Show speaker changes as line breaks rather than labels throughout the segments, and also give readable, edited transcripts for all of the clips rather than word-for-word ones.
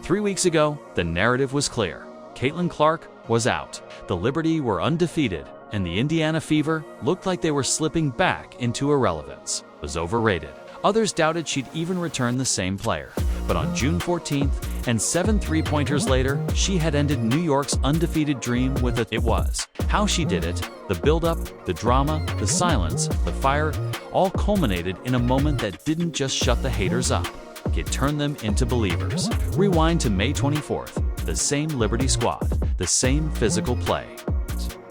3 weeks ago, the narrative was clear. Caitlin Clark was out. The Liberty were undefeated, and the Indiana Fever looked like they were slipping back into irrelevance. It was overrated. Others doubted she'd even return the same player. But on June 14th, and 7 three-pointers later, she had ended New York's undefeated dream with a it was. How she did it, the build-up, the drama, the silence, the fire, all culminated in a moment that didn't just shut the haters up. It turned them into believers. Rewind to May 24th, the same Liberty squad, the same physical play,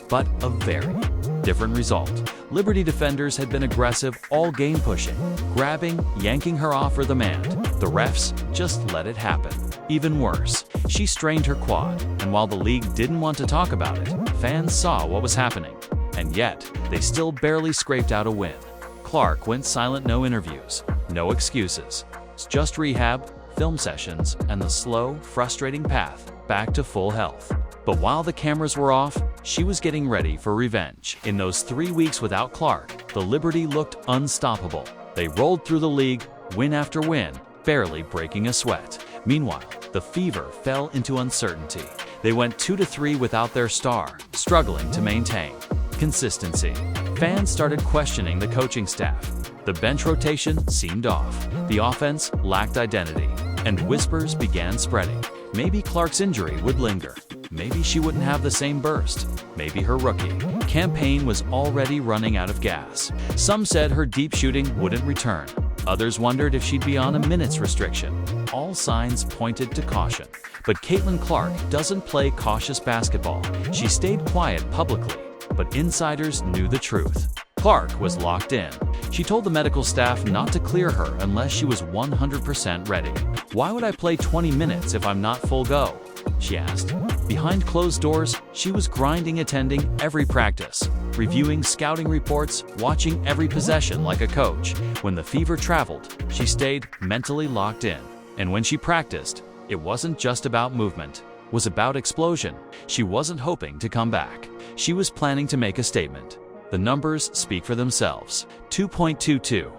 but a very different result. Liberty defenders had been aggressive all game, pushing, grabbing, yanking her off for the man. The refs just let it happen. Even worse, she strained her quad, and while the league didn't want to talk about it, fans saw what was happening. And yet, they still barely scraped out a win. Clark went silent, no interviews, no excuses. Just rehab, film sessions, and the slow, frustrating path back to full health. But while the cameras were off, she was getting ready for revenge. In those 3 weeks without Clark, the Liberty looked unstoppable. They rolled through the league, win after win, barely breaking a sweat. Meanwhile, the Fever fell into uncertainty. They went 2-3 without their star, struggling to maintain consistency. Fans started questioning the coaching staff. The bench rotation seemed off. The offense lacked identity, and whispers began spreading. Maybe Clark's injury would linger. Maybe she wouldn't have the same burst. Maybe her rookie campaign was already running out of gas. Some said her deep shooting wouldn't return. Others wondered if she'd be on a minutes restriction. All signs pointed to caution. But Caitlin Clark doesn't play cautious basketball. She stayed quiet publicly, but insiders knew the truth. Clark was locked in. She told the medical staff not to clear her unless she was 100% ready. "Why would I play 20 minutes if I'm not full go?" she asked. Behind closed doors, she was grinding, attending every practice, reviewing scouting reports, watching every possession like a coach. When the Fever traveled, she stayed mentally locked in. And when she practiced, it wasn't just about movement. It was about explosion. She wasn't hoping to come back. She was planning to make a statement. The numbers speak for themselves. 2.22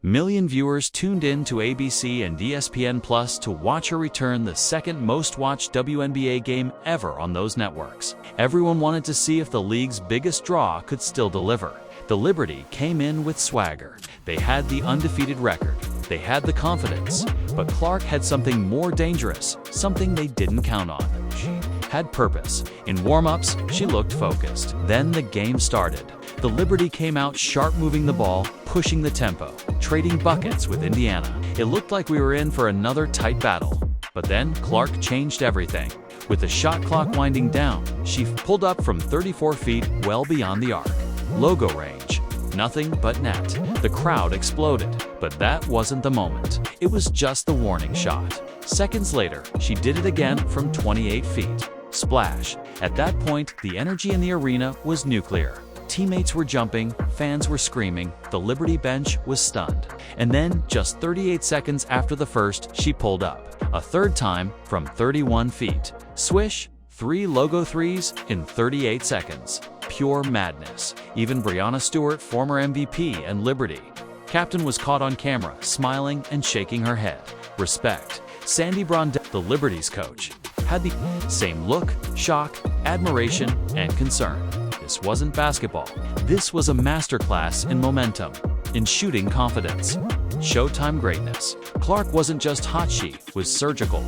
million viewers tuned in to ABC and ESPN Plus to watch her return, the second most watched WNBA game ever on those networks. Everyone wanted to see if the league's biggest draw could still deliver. The Liberty came in with swagger. They had the undefeated record. They had the confidence. But Clark had something more dangerous, something they didn't count on. She had purpose. In warm-ups, she looked focused. Then the game started. The Liberty came out sharp, moving the ball, pushing the tempo, trading buckets with Indiana. It looked like we were in for another tight battle. But then Clark changed everything. With the shot clock winding down, she pulled up from 34 feet, well beyond the arc. Logo range. Nothing but net. The crowd exploded. But that wasn't the moment. It was just the warning shot. Seconds later, she did it again from 28 feet. Splash. At that point, the energy in the arena was nuclear. Teammates were jumping, fans were screaming, the Liberty bench was stunned. And then, just 38 seconds after the first, she pulled up. A third time from 31 feet. Swish, 3 logo threes in 38 seconds. Pure madness. Even Breanna Stewart, former MVP and Liberty captain, was caught on camera, smiling and shaking her head. Respect. Sandy Brondell, the Liberty's coach, had the same look, shock, admiration, and concern. This wasn't basketball. This was a masterclass in momentum, in shooting confidence, Showtime greatness. Clark wasn't just hot, she was surgical.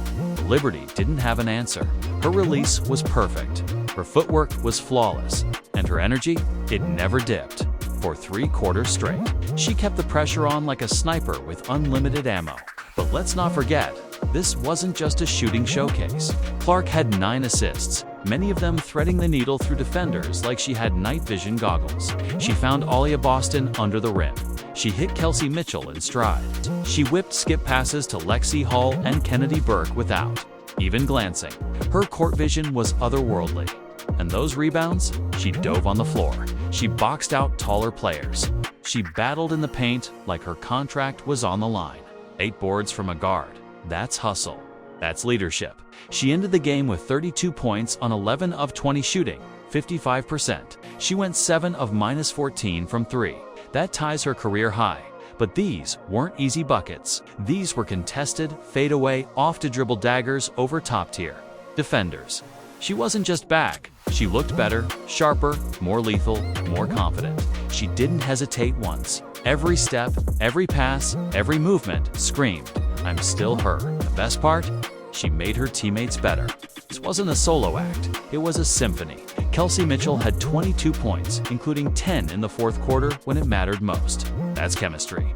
Liberty didn't have an answer. Her release was perfect. Her footwork was flawless. And her energy, it never dipped. For 3 quarters straight, she kept the pressure on like a sniper with unlimited ammo. But let's not forget, this wasn't just a shooting showcase. Clark had 9 assists, many of them threading the needle through defenders like she had night vision goggles. She found Aaliyah Boston under the rim. She hit Kelsey Mitchell in stride. She whipped skip passes to Lexi Hall and Kennedy Burke without even glancing. Her court vision was otherworldly. And those rebounds? She dove on the floor. She boxed out taller players. She battled in the paint like her contract was on the line. 8 boards from a guard. That's hustle. That's leadership. She ended the game with 32 points on 11 of 20 shooting, 55%. She went 7 of -14 from 3. That ties her career high. But these weren't easy buckets. These were contested, fadeaway, off-to-dribble daggers over top-tier defenders. She wasn't just back. She looked better, sharper, more lethal, more confident. She didn't hesitate once. Every step, every pass, every movement screamed, "I'm still her." The best part? She made her teammates better. This wasn't a solo act, it was a symphony. Kelsey Mitchell had 22 points, including 10 in the fourth quarter when it mattered most. That's chemistry.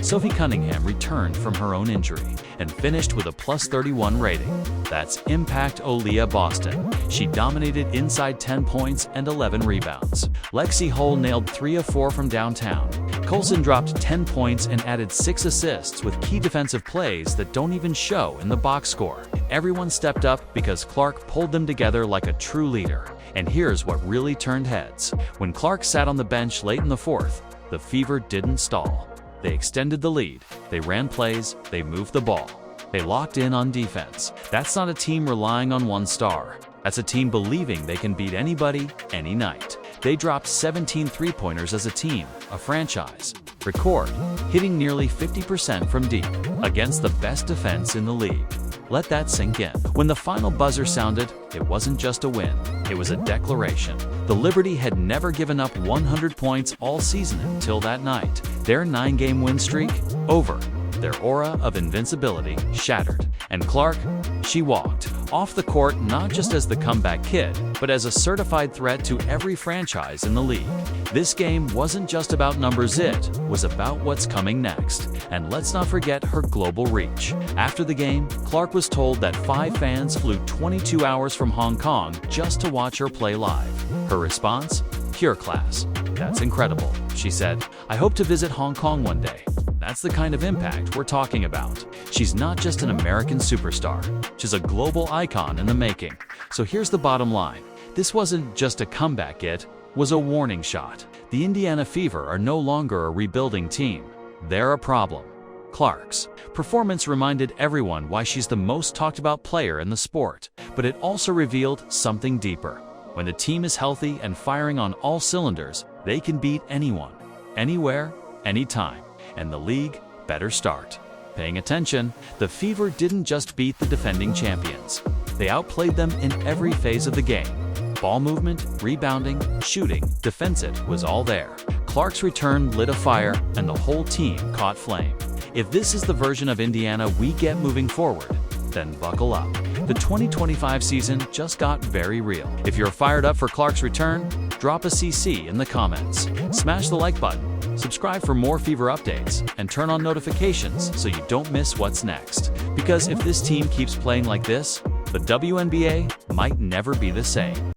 Sophie Cunningham returned from her own injury and finished with a +31 rating. That's Impact Olea Boston. She dominated inside 10 points and 11 rebounds. Lexi Hull nailed 3 of 4 from downtown. Colson dropped 10 points and added 6 assists with key defensive plays that don't even show in the box score. Everyone stepped up because Clark pulled them together like a true leader. And here's what really turned heads. When Clark sat on the bench late in the fourth, the Fever didn't stall. They extended the lead, they ran plays, they moved the ball. They locked in on defense. That's not a team relying on one star. That's a team believing they can beat anybody, any night. They dropped 17 three-pointers as a team, a franchise record, hitting nearly 50% from deep, against the best defense in the league. Let that sink in. When the final buzzer sounded, it wasn't just a win, it was a declaration. The Liberty had never given up 100 points all season until that night. Their 9-game win streak, over. Their aura of invincibility shattered. And Clark, she walked off the court not just as the comeback kid, but as a certified threat to every franchise in the league. This game wasn't just about numbers, it was about what's coming next. And let's not forget her global reach. After the game, Clark was told that 5 fans flew 22 hours from Hong Kong just to watch her play live. Her response? Pure class. "That's incredible," she said. "I hope to visit Hong Kong one day." That's the kind of impact we're talking about. She's not just an American superstar, she's a global icon in the making. So here's the bottom line. This wasn't just a comeback, it was a warning shot. The Indiana Fever are no longer a rebuilding team. They're a problem. Clark's performance reminded everyone why she's the most talked about player in the sport, but it also revealed something deeper. When the team is healthy and firing on all cylinders, they can beat anyone, anywhere, anytime. And the league better start paying attention. The Fever didn't just beat the defending champions. They outplayed them in every phase of the game. Ball movement, rebounding, shooting, defensive was all there. Clark's return lit a fire, and the whole team caught flame. If this is the version of Indiana we get moving forward, then buckle up. The 2025 season just got very real. If you're fired up for Clark's return, drop a CC in the comments. Smash the like button. Subscribe for more Fever updates, and turn on notifications so you don't miss what's next. Because if this team keeps playing like this, the WNBA might never be the same.